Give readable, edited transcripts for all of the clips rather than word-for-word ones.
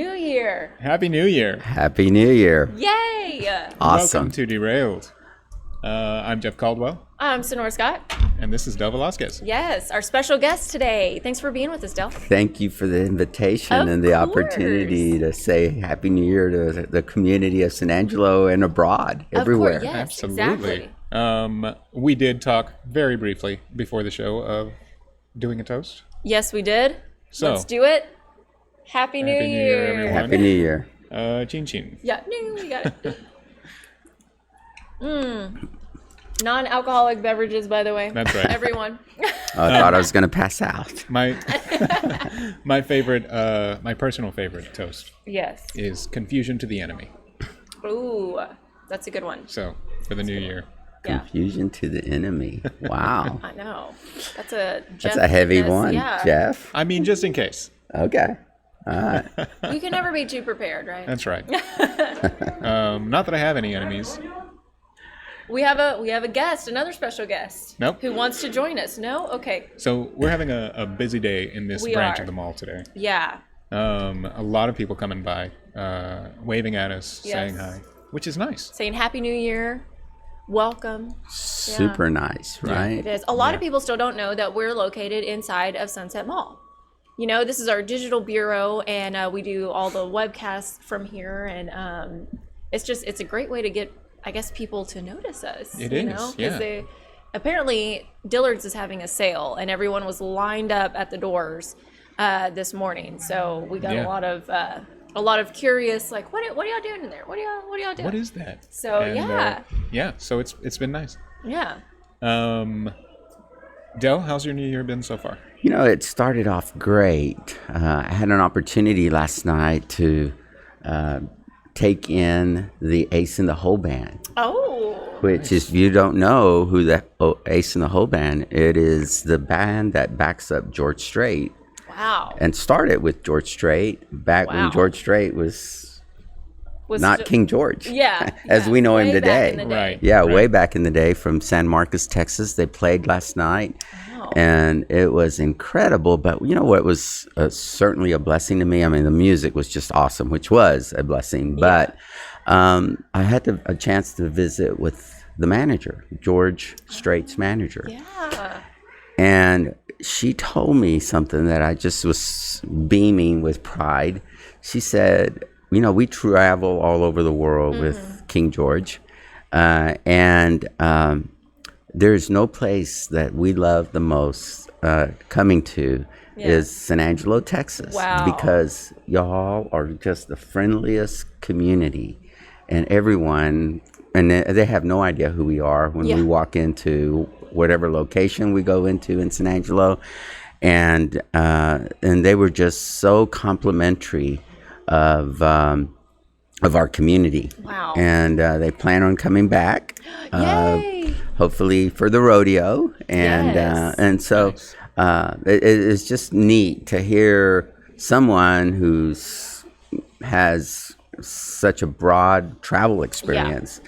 New Year. Happy New Year. Happy New Year. Yay. Awesome. Welcome to Derailed. I'm Jeff Caldwell. I'm Sonora Scott. And this is Del Velasquez. Yes, our special guest today. Thanks for being with us, Del. Thank you for the invitation and the opportunity to say Happy New Year to the community of San Angelo and abroad, everywhere. Of course, yes, Absolutely. Exactly. We did talk very briefly before the show of doing a toast. Yes, we did. So, let's do it. Happy New Year, everyone. Happy New Year. Chin chin. Yeah, we got it. Non-alcoholic beverages, by the way. That's right. Everyone. I thought I was going to pass out. My favorite, my personal favorite toast Yes. is confusion to the enemy. Ooh, that's a good one. So, for the new year. Yeah. Confusion to the enemy. Wow. I know. That's a That's a heavy one, yeah. Jeff. I mean, just in case. Okay. All right. You can never be too prepared, right? That's right. Not that I have any enemies. We have a guest, another special guest. Nope. Who wants to join us? No? Okay. So we're having a busy day in this We branch are. of the mall today. Yeah. A lot of people coming by, waving at us, Yes. saying hi, which is nice. Saying Happy New Year. Welcome. Super nice, right? It is. A lot of people still don't know that we're located inside of Sunset Mall. You know, this is our digital bureau, and we do all the webcasts from here, and it's a great way to get, I guess, people to notice us. It you is, know? yeah. Apparently, Dillard's is having a sale, and everyone was lined up at the doors this morning. So we got Yeah. a lot of curious, like, what are y'all doing in there? What are y'all doing? What is that? So, yeah. Yeah. So it's been nice. Yeah. Del, how's your new year been so far? You know, it started off great. I had an opportunity last night to take in the Ace in the Hole Band. Oh. Which is, if you don't know who the Ace in the Hole Band, it is the band that backs up George Strait. Wow. And started with George Strait back Wow. when George Strait was not ju- King George. Yeah. as we know him Way back today. in the day. Right. Yeah, right. way back in the day from San Marcos, Texas. They played last night. Wow. And it was incredible. But you know what was certainly a blessing to me? I mean, the music was just awesome, which was a blessing. But I had a chance to visit with the manager, George Strait's manager. Yeah. And she told me something that I just was beaming with pride. She said, you know, we travel all over the world with King George. And there's no place that we love the most coming to is San Angelo, Texas. Wow. Because y'all are just the friendliest community. And everyone, and they have no idea who we are when we walk into whatever location we go into in San Angelo. And they were just so complimentary of our community. Wow. And they plan on coming back, Yay. hopefully for the rodeo. And Yes. and so it's just neat to hear someone has such a broad travel experience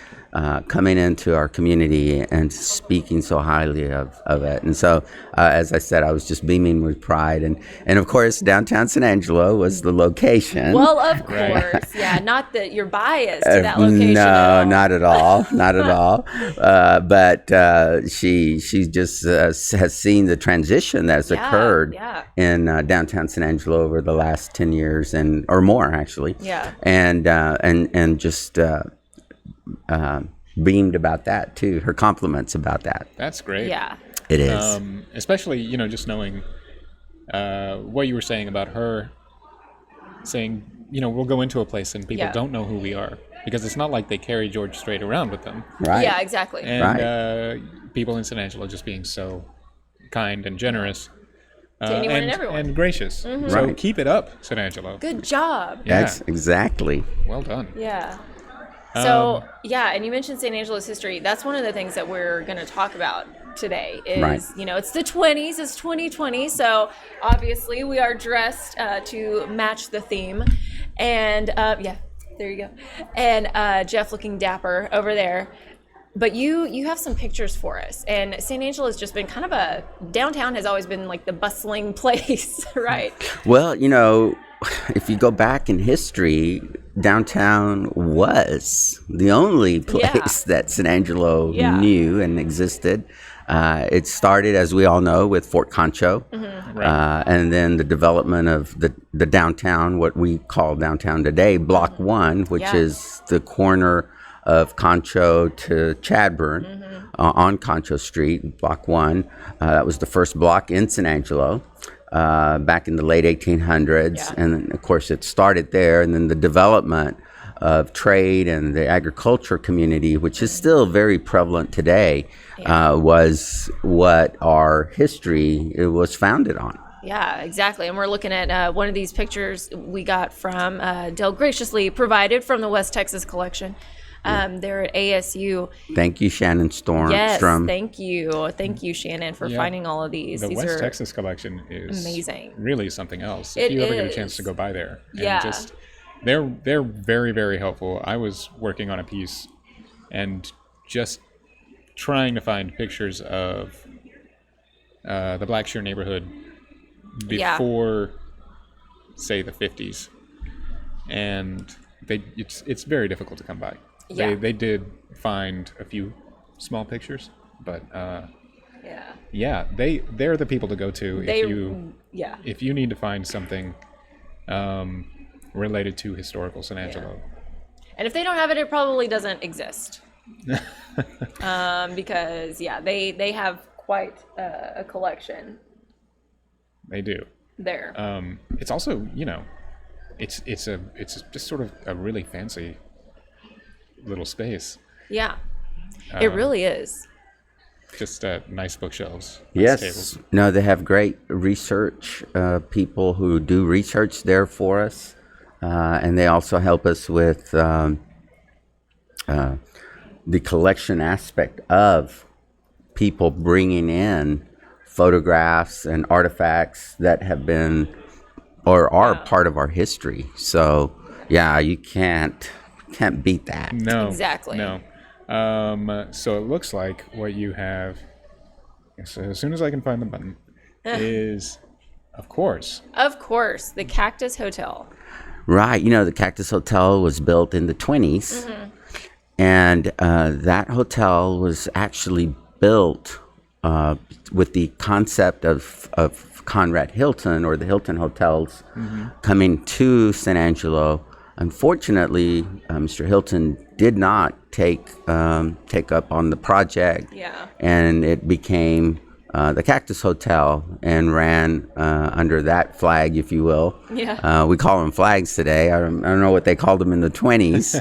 coming into our community and speaking so highly of it. And so, as I said, I was just beaming with pride. And of course, downtown San Angelo was the location. Well, of course. Yeah. Not that you're biased to that location. No, at all. not at all, not at all. But she just has seen the transition that's occurred in downtown San Angelo over the last 10 years or more, actually. Yeah. And just beamed about that too. Her compliments about that. That's great. Yeah. It is. Especially, you know, just knowing what you were saying about her saying, you know, we'll go into a place and people don't know who we are. Because it's not like they carry George Strait around with them. Right. Yeah, exactly. And people in San Angelo just being so kind and generous. To anyone and everyone. And gracious. So Right. keep it up, San Angelo. Good job. Yeah. That's exactly. Well done. Yeah. So, and you mentioned San Angelo's history. That's one of the things that we're going to talk about today is, you know, it's the 20s, it's 2020. So obviously we are dressed to match the theme. And there you go. And Jeff looking dapper over there. But you have some pictures for us. And San Angelo has just been kind of downtown has always been like the bustling place, right? Well, you know, if you go back in history, downtown was the only place that San Angelo knew and existed. It started, as we all know, with Fort Concho, and then the development of the downtown, what we call downtown today, Block 1, which is the corner of Concho to Chadbourne on Concho Street, Block 1. That was the first block in San Angelo back in the late 1800s. And, of course, it started there, and then the development of trade and the agriculture community, which is still very prevalent today, was what our history was founded on. Yeah, exactly. And we're looking at one of these pictures we got from Dale, graciously provided from the West Texas collection. They're at ASU. Thank you, Shannon Storm. Yes, thank you. Thank you, Shannon, for finding all of these. The These West are Texas collection is amazing. Really something else. It if you ever get a is. chance to go by there. Yeah. And just, they're very, very helpful. I was working on a piece and just trying to find pictures of the Blackshear neighborhood before, say, the 50s. And it's very difficult to come by. Yeah. They did find a few small pictures, but they're the people to go to if you need to find something related to historical San Angelo. And if they don't have it, it probably doesn't exist. Because they have quite a collection. They do. There. It's also, it's just sort of a really fancy little space. Yeah. It really is. Just nice bookshelves. Yes. Tables. No, they have great research people who do research there for us. And they also help us with the collection aspect of people bringing in photographs and artifacts that have been or are part of our history. So, you can't beat that. No. Exactly. No. So it looks like what you have, so as soon as I can find the button, is, of course, the Cactus Hotel. Right. The Cactus Hotel was built in the 20s. And that hotel was actually built with the concept of Conrad Hilton or the Hilton Hotels coming to San Angelo. Unfortunately, Mr. Hilton did not take up on the project, and it became the Cactus Hotel and ran under that flag, if you will. We call them flags today. I don't know what they called them in the 20s.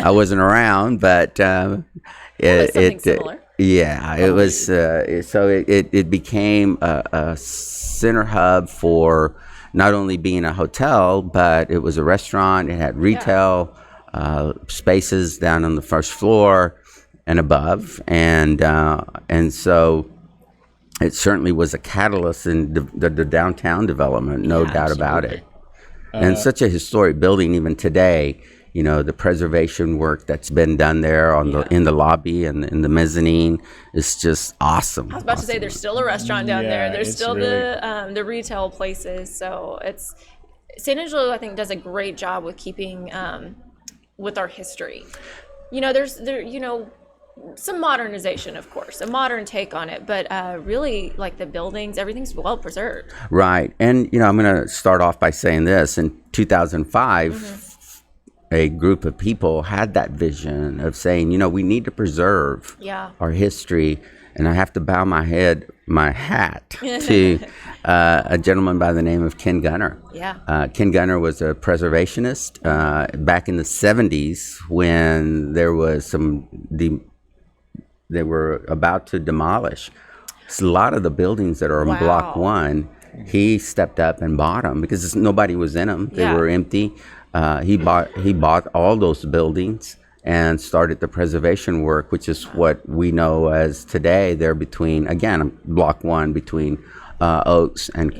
I wasn't around, but something similar. It was. So it became a center hub for not only being a hotel, but it was a restaurant. It had retail spaces down on the first floor and above, and so it certainly was a catalyst in the downtown development, no doubt about it. And such a historic building, even today. The preservation work that's been done there in the lobby and in the mezzanine is just awesome. I was about to say there's still a restaurant down there. There's still the retail places. So it's San Angelo, I think, does a great job with keeping with our history. There's some modernization, of course, a modern take on it, but really, like the buildings, everything's well preserved. Right. And I'm going to start off by saying this. In 2005. A group of people had that vision of saying, we need to preserve our history. And I have to bow my hat to a gentleman by the name of Ken Gunner. Ken Gunner was a preservationist back in the 70s when there was they were about to demolish a lot of the buildings that are in Block 1. He stepped up and bought them because nobody was in them. They were empty. He bought all those buildings and started the preservation work, which is what we know as today. They're between, again, Block 1 between Oaks and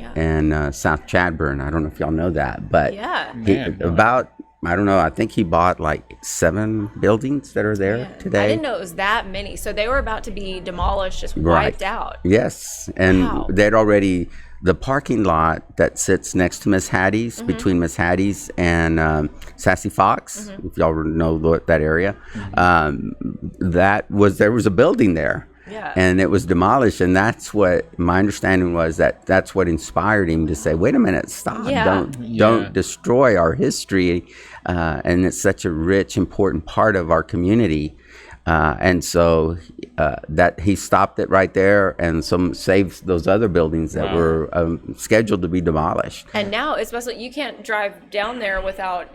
South Chadbourne. I don't know if y'all know that, but I don't know. I think he bought like 7 buildings that are there today. I didn't know it was that many. So they were about to be demolished, just wiped out. Yes, and they'd already the parking lot that sits next to Miss Hattie's, between Miss Hattie's and Sassy Fox, if y'all know that area, there was a building there. Yeah. And it was demolished, and that's what my understanding was, that's what inspired him to say, wait a minute, stop, Yeah. don't destroy our history, and it's such a rich, important part of our community. And so that he stopped it right there, and saved those other buildings that were scheduled to be demolished. And now, especially, you can't drive down there without,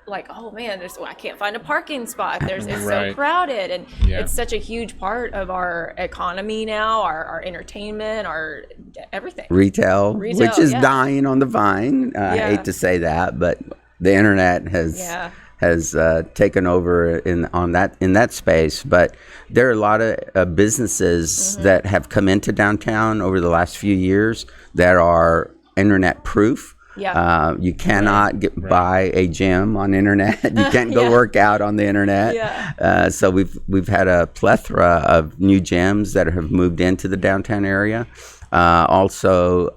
like, oh man, I can't find a parking spot. It's so crowded, and it's such a huge part of our economy now, our entertainment, our everything. Retail, which is dying on the vine. I hate to say that, but the internet has taken over in that space. But there are a lot of businesses that have come into downtown over the last few years that are internet proof. Yeah. You cannot buy a gym on internet. You can't go work out on the internet. Yeah. So we've had a plethora of new gyms that have moved into the downtown area. Also,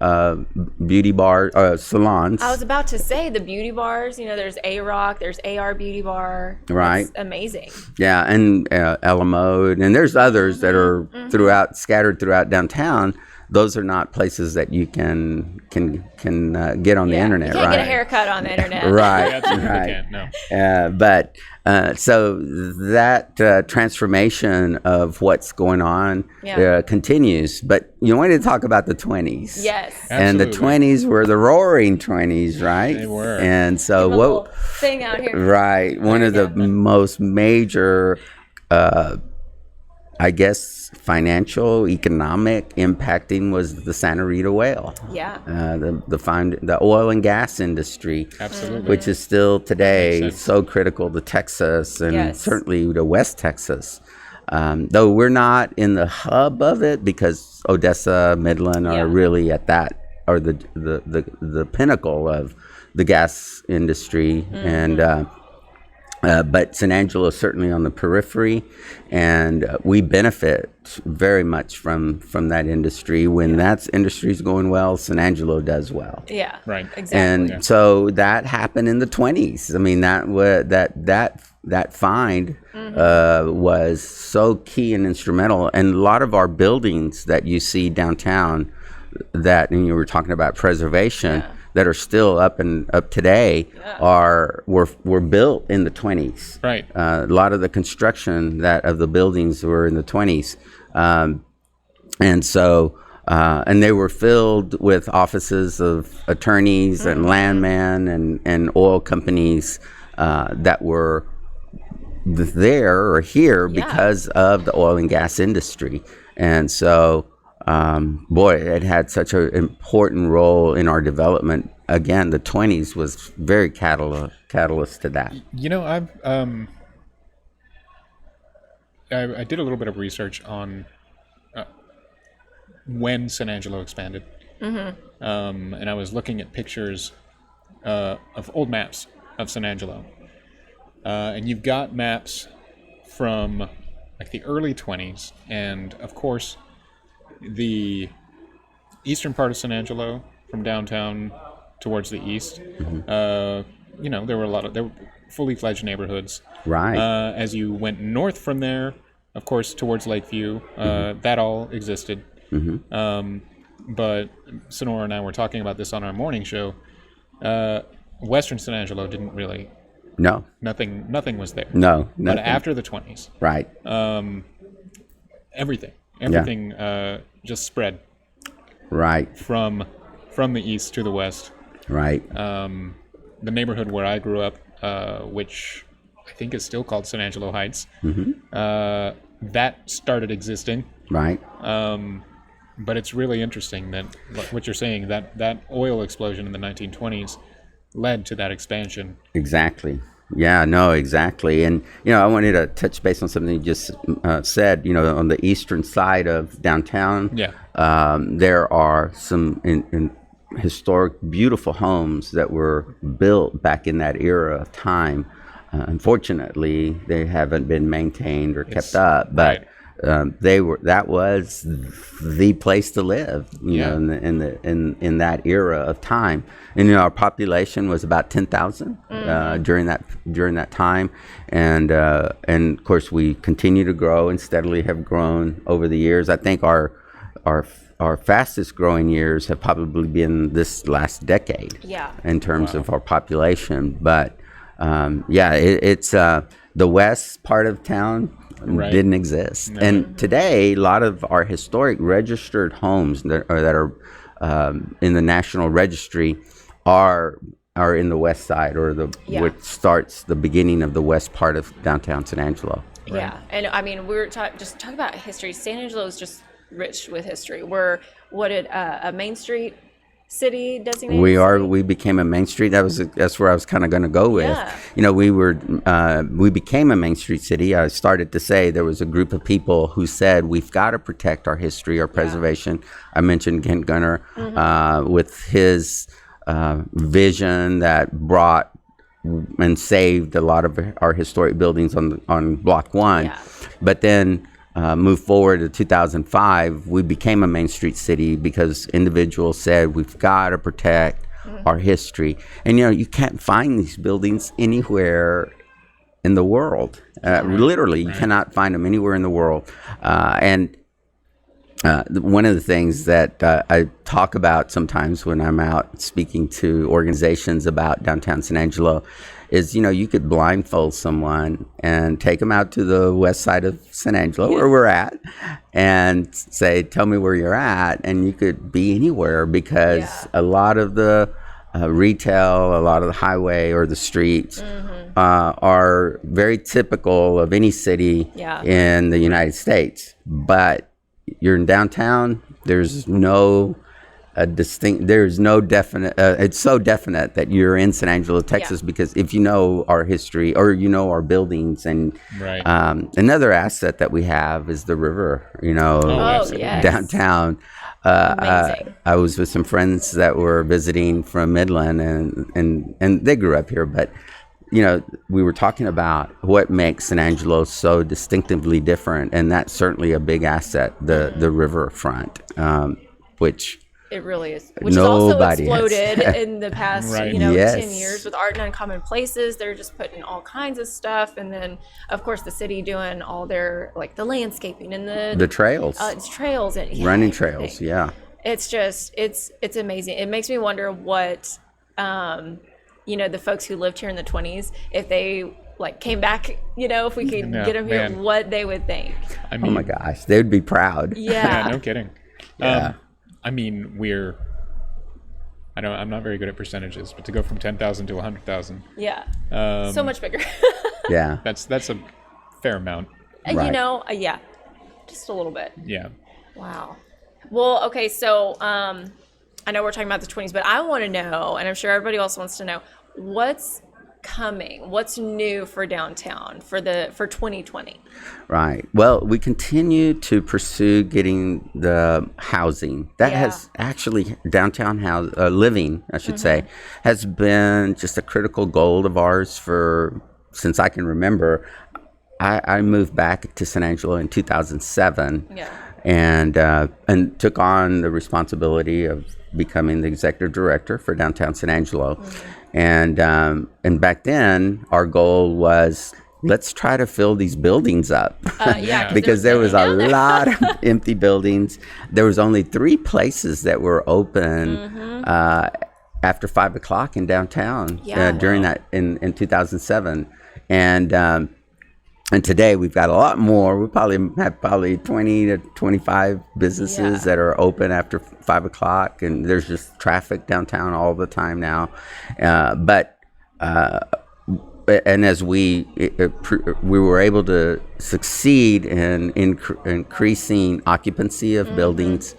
beauty salons. I was about to say the beauty bars. There's A-Rock, there's AR Beauty Bar. Right. That's amazing. Yeah, and Alamode, and there's others that are scattered throughout downtown. Those are not places that you can get on the internet, you can't get a haircut on the internet. Right, Absolutely right. can't, no. But so that transformation of what's going on continues. But you wanted to talk about the 20s. Yes. And the 20s were the roaring 20s, right? They were. And so Give a little thing out here. Right. One of the most major I guess financial, economic impacting was the Santa Rita whale. Yeah. The oil and gas industry. Absolutely. Which is still today so critical to Texas and certainly to West Texas. Though we're not in the hub of it because Odessa, Midland are really at that, or the pinnacle of the gas industry. And but San Angelo is certainly on the periphery, and we benefit very much from that industry. When that industry is going well, San Angelo does well. Yeah, right, exactly. And so that happened in the 20s. I mean, that find was so key and instrumental. And a lot of our buildings that you see downtown, and you were talking about preservation. That are still up today were built in the 20s. Right. A lot of the construction of the buildings were in the 20s, and so and they were filled with offices of attorneys and landmen and oil companies that were there or here because of the oil and gas industry, and so. It had such an important role in our development. Again, the 20s was very catalyst to that. I did a little bit of research on when San Angelo expanded. And I was looking at pictures of old maps of San Angelo. And you've got maps from like the early 20s, and of course, the eastern part of San Angelo, from downtown towards the east, there were fully fledged neighborhoods. Right. As you went north from there, of course, towards Lakeview, that all existed. But Sonora and I were talking about this on our morning show. Western San Angelo didn't really. No. Nothing was there. No. Nothing. But after the 20s. Right. Everything just spread right from the east to the west. Right. The neighborhood where I grew up, which I think is still called San Angelo Heights, that started existing. Right. But it's really interesting that what you're saying, that oil explosion in the 1920s led to that expansion. Exactly. Yeah, no, exactly. And, I wanted to touch base on something you just said, on the eastern side of downtown. Yeah. There are some historic, beautiful homes that were built back in that era of time. Unfortunately, they haven't been maintained or kept up. But that was the place to live, you know, in that era of time. And our population was about 10,000 during that time, and of course we continue to grow and steadily have grown over the years. I think our fastest growing years have probably been this last decade, in terms of our population. But it's the west part of town didn't exist. And today, a lot of our historic registered homes that are in the National Registry are in the west side, or which starts the beginning of the west part of downtown San Angelo. Yeah, and I mean, we're just talking about history. San Angelo is just rich with history. We're a Main Street city designated. We became a Main Street. That's where I was kind of going to go with. You know, we became a Main Street city. I started to say there was a group of people who said we've got to protect our history, our preservation. I mentioned Kent Gunner with his vision that brought and saved a lot of our historic buildings on Block 1. But then move forward to 2005, we became a Main Street city because individuals said we've got to protect our history. And you know, you can't find these buildings anywhere in the world. Literally, you cannot find them anywhere in the world. And one of the things that I talk about sometimes when I'm out speaking to organizations about downtown San Angelo is, you know, you could blindfold someone and take them out to the west side of San Angelo, where we're at, and say, tell me where you're at. And you could be anywhere, because a lot of the retail, a lot of the highway or the streets are very typical of any city in the United States. But you're in downtown, there's no definite, it's so definite that you're in San Angelo, Texas, because if you know our history or you know our buildings, and another asset that we have is the river, you know, downtown. I was with some friends that were visiting from Midland, and they grew up here, but you know, we were talking about what makes San Angelo so distinctively different, and that's certainly a big asset, the riverfront, which it really is, which has also exploded in the past 10 years with Art in Uncommon Places. They're just putting all kinds of stuff, and then of course the city doing all their, like, the landscaping and the trails, trails and running trails. It's just it's amazing. It makes me wonder what you know, the folks who lived here in the 20s, if they like came back, you know, if we could get them here, what they would think. I mean, oh my gosh, they would be proud. Yeah, no kidding. I mean, I'm not very good at percentages, but to go from 10,000 to 100,000. So much bigger. That's a fair amount. You know, just a little bit. Wow. Well, okay, so I know we're talking about the 20s, but I want to know, and I'm sure everybody else wants to know, what's coming, what's new for downtown for 2020? Right. Well, we continue to pursue getting the housing that has actually downtown living, I should say, has been just a critical goal of ours since I can remember. I moved back to San Angelo in 2007. And took on the responsibility of becoming the executive director for downtown San Angelo. And back then, our goal was, let's try to fill these buildings up. Because there was a lot of empty buildings. There was only 3 places that were open after 5 o'clock in downtown during that in 2007. And today we've got a lot more. We probably have 20 to 25 businesses that are open after 5 o'clock, and there's just traffic downtown all the time now. And as we were able to succeed in increasing occupancy of buildings,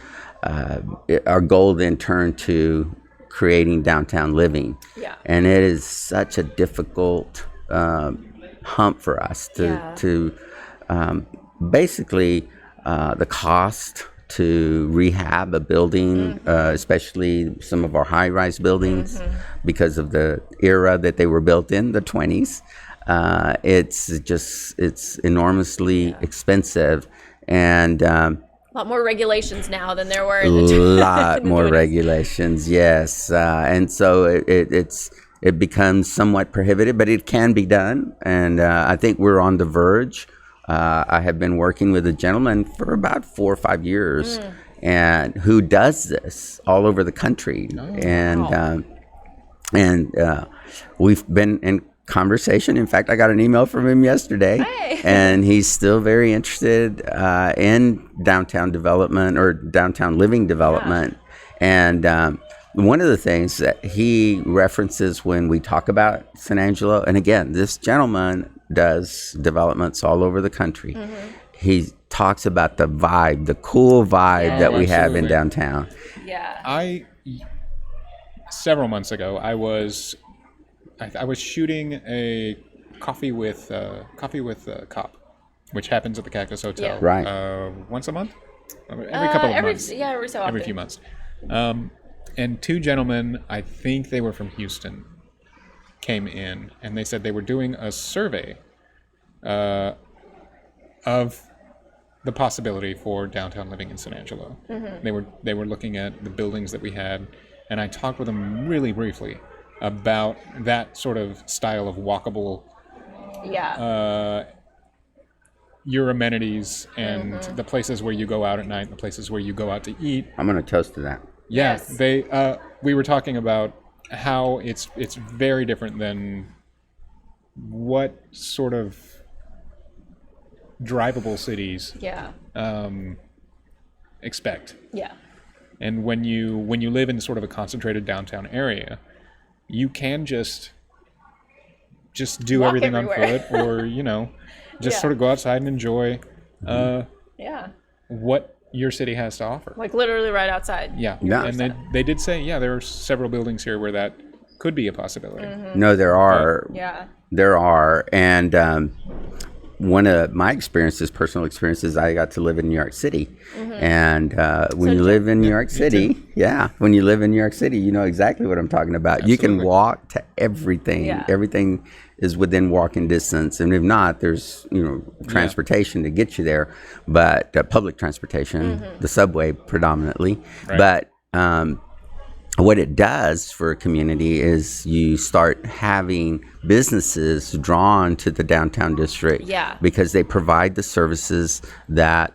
our goal then turned to creating downtown living. And it is such a difficult hump for us to basically the cost to rehab a building, especially some of our high-rise buildings, because of the era that they were built in, the 20s. It's enormously expensive, And A lot more regulations now than there were a in the lot in the more 20s. regulations, yes. And so it becomes somewhat prohibited, but it can be done. And I think we're on the verge. I have been working with a gentleman for about 4 or 5 years, and who does this all over the country. And we've been in conversation. In fact, I got an email from him yesterday, Hey. and he's still very interested in downtown development or downtown living development. And one of the things that he references when we talk about San Angelo, and again, this gentleman does developments all over the country. He talks about the vibe, the cool vibe that we have in absolutely. downtown. Yeah. Several months ago, I was shooting a coffee with Cop, which happens at the Cactus Hotel, Yeah. Right. Once a month, every couple of months, Yeah, every so often. every few months. And two gentlemen, I think they were from Houston, came in, and they said they were doing a survey of the possibility for downtown living in San Angelo. They were looking at the buildings that we had, and I talked with them really briefly about that sort of style of walkable, Yeah. your amenities and the places where you go out at night, the places where you go out to eat. I'm going to toast to that. Yeah, Yes. we were talking about how it's very different than what sort of drivable cities Yeah. expect. Yeah. And when you live in sort of a concentrated downtown area, you can just do Walk everything everywhere. on foot, or just Yeah. sort of go outside and enjoy Yeah. what your city has to offer. Like literally right outside. Yeah, Yeah. and they did say, there are several buildings here where that could be a possibility. No, there are. Yeah. There are. And one of my experiences, personal experiences, I got to live in New York City. And when you live in New York City, when you live in New York City, you know exactly what I'm talking about. You can Absolutely. walk to everything. Yeah. Everything is within walking distance. And if not, there's, transportation to get you there, but public transportation, the subway predominantly. Right. But what it does for a community is you start having businesses drawn to the downtown district, Yeah. because they provide the services that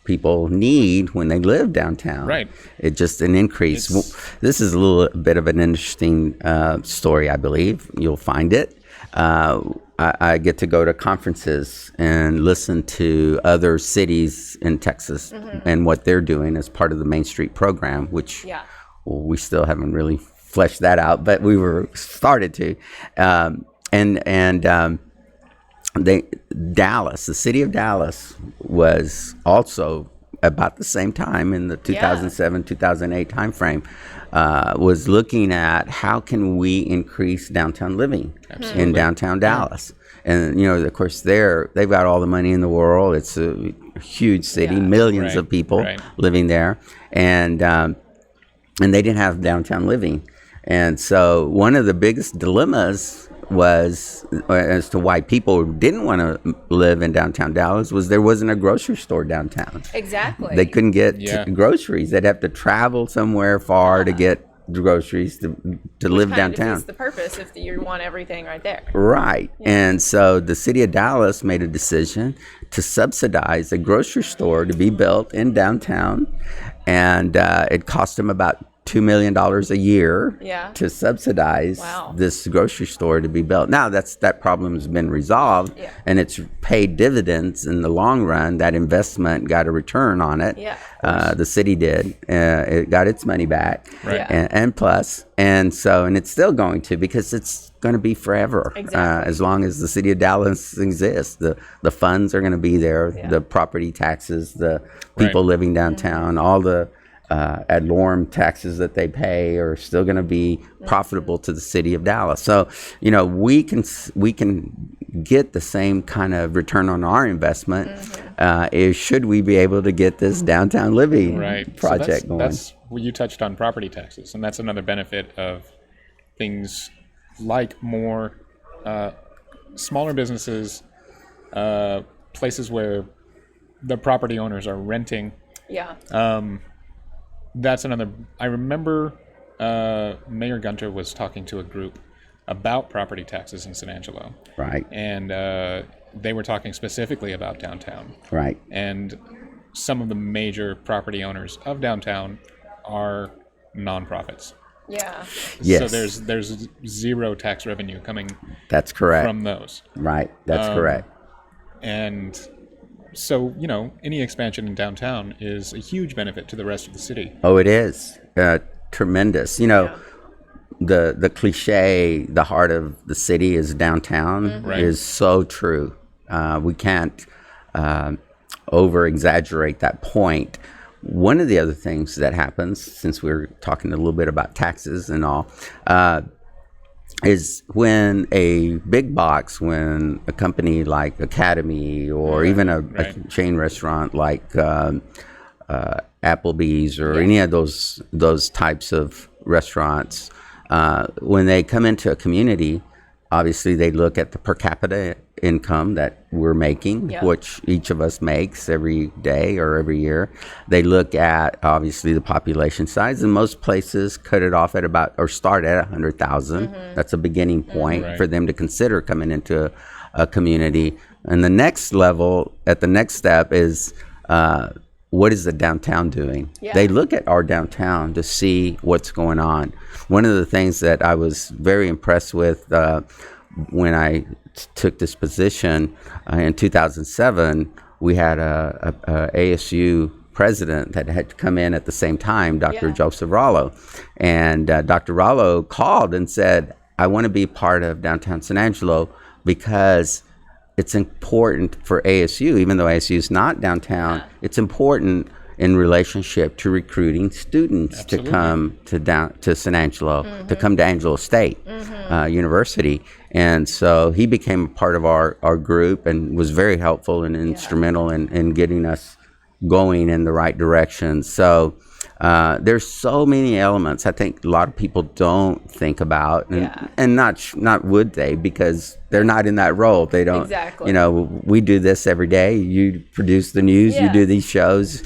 people need when they live downtown. Right. It's just an increase. This is a little bit of an interesting story, I believe. You'll find it. I get to go to conferences and listen to other cities in Texas and what they're doing as part of the Main Street program, which we still haven't really fleshed that out, but we were started to. Dallas, the city of Dallas, was also about the same time in the 2007, 2008 timeframe, was looking at how can we increase downtown living in downtown Dallas. And, of course, they've got all the money in the world. It's a huge city, millions of people living there. And they didn't have downtown living. And so one of the biggest dilemmas was as to why people didn't want to live in downtown Dallas was there wasn't a grocery store downtown. Exactly. They couldn't get groceries. They'd have to travel somewhere far to get groceries to live downtown. Defeats the purpose if you want everything right there. Right. And so the city of Dallas made a decision to subsidize a grocery store to be built in downtown. And it cost them about $2 million a year to subsidize this grocery store to be built. Now that problem has been resolved, and it's paid dividends in the long run. That investment got a return on it. The city did. It got its money back, and plus, and it's still going to, because it's going to be forever. As long as the city of Dallas exists, the funds are going to be there. The property taxes, the people living downtown, all the ad valorem taxes that they pay are still going to be profitable to the city of Dallas. So, we can get the same kind of return on our investment should we be able to get this downtown living project going. That's well, you touched on property taxes, and that's another benefit of things like more smaller businesses, places where the property owners are renting. Yeah. That's another. I remember Mayor Gunter was talking to a group about property taxes in San Angelo. Right. And they were talking specifically about downtown. Right. And some of the major property owners of downtown are nonprofits. Yeah. Yes. So there's zero tax revenue coming. That's correct. From those. Right. That's correct. And so, any expansion in downtown is a huge benefit to the rest of the city. Oh, it is tremendous. The cliche, the heart of the city is downtown, Right. is so true. We can't over exaggerate that point. One of the other things that happens, since we're talking a little bit about taxes and all, is when a big box, when a company like Academy or even a chain restaurant like Applebee's or any of those types of restaurants, when they come into a community, obviously they look at the per capita income that we're making, which each of us makes every day or every year. They look at obviously the population size, and most places cut it off at about, or start at 100,000. That's a beginning point for them to consider coming into a community. And the next level, at the next step, is what is the downtown doing? They look at our downtown to see what's going on. One of the things that I was very impressed with when I took this position in 2007, we had a ASU president that had come in at the same time, Dr. Joseph Rollo. And Dr. Rollo called and said, I want to be part of downtown San Angelo because it's important for ASU, even though ASU is not downtown, it's important in relationship to recruiting students to come to San Angelo, to come to Angelo State University. And so he became a part of our group and was very helpful and instrumental in getting us going in the right direction. So there's so many elements I think a lot of people don't think about, and not would they, because they're not in that role. They don't. Exactly. We do this every day. You produce the news. You do these shows.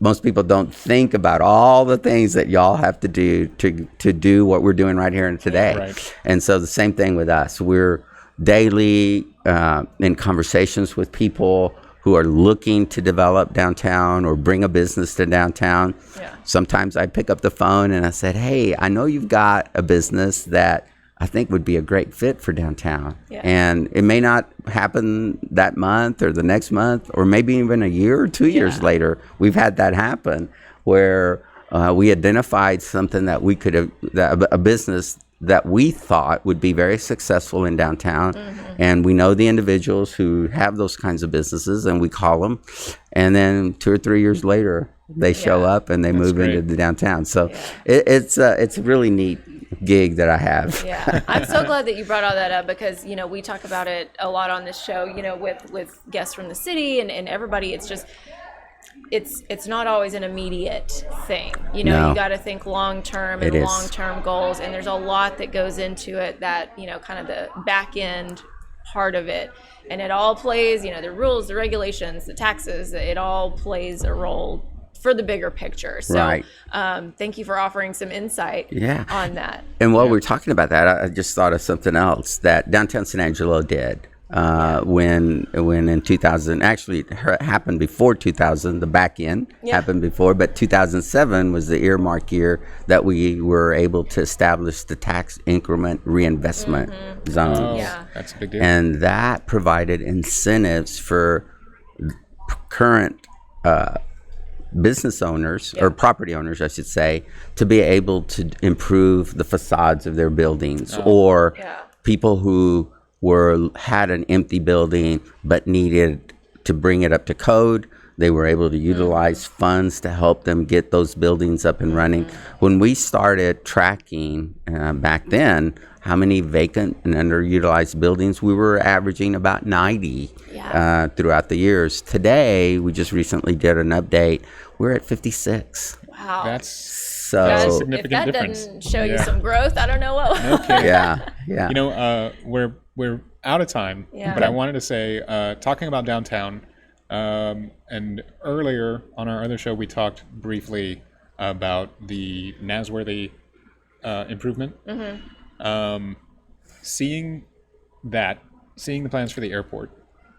Most people don't think about all the things that y'all have to do to do what we're doing right here and today. Right. And so the same thing with us. We're daily in conversations with people who are looking to develop downtown or bring a business to downtown. Sometimes I pick up the phone and I said, hey, I know you've got a business that I think would be a great fit for downtown. And it may not happen that month or the next month, or maybe even a year or 2 years later. We've had that happen where we identified something that we could have, a business that we thought would be very successful in downtown. And we know the individuals who have those kinds of businesses, and we call them. And then 2 or 3 years later, they show up and they move into the downtown. So it's a really neat gig that I have. I'm so glad that you brought all that up, because we talk about it a lot on this show, with guests from the city and everybody. It's just it's not always an immediate thing. You got to think long term and long term goals, and there's a lot that goes into it, that kind of the back end part of it, and it all plays, the rules, the regulations, the taxes, it all plays a role for the bigger picture. So thank you for offering some insight on that. And while we're talking about that, I just thought of something else that downtown San Angelo did when in 2000, actually it happened before 2000, the back end happened before, but 2007 was the earmark year that we were able to establish the tax increment reinvestment zone. That's a big deal. And that provided incentives for current business owners, or property owners, I should say, to be able to improve the facades of their buildings, or people who had an empty building but needed to bring it up to code. They were able to utilize funds to help them get those buildings up and running. When we started tracking back then how many vacant and underutilized buildings, we were averaging about 90 throughout the years. Today, we just recently did an update. We're at 56. Wow. That's a significant difference. If that doesn't show you some growth, I don't know what. We're out of time, but I wanted to say, talking about downtown, And earlier on our other show, we talked briefly about the Nasworthy improvement. Seeing the plans for the airport,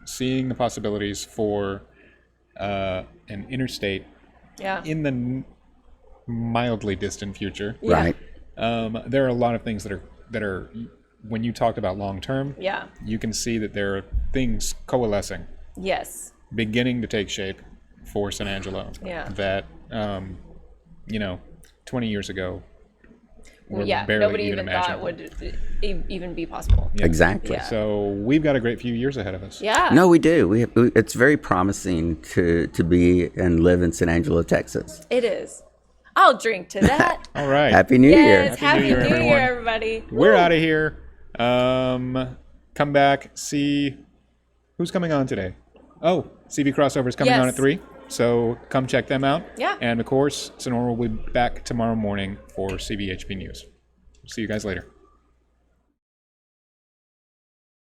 seeing the possibilities for an interstate in the mildly distant future. Right. There are a lot of things that are when you talked about long term, you can see that there are things coalescing. Yes. Beginning to take shape for San Angelo. Yeah. That 20 years ago were barely nobody even even imaginable. thought it would even be possible. Yeah. Exactly. Yeah. So we've got a great few years ahead of us. Yeah. No, we do. It's very promising to be and live in San Angelo, Texas. It is. I'll drink to that. All right. Happy New Year. Yes, Happy New Year, everyone. everybody. We're Woo. out of here. Come back, see who's coming on today. Oh, CV Crossover is coming on at 3. So come check them out. Yeah. And of course, Sonora will be back tomorrow morning for CVHP News. See you guys later.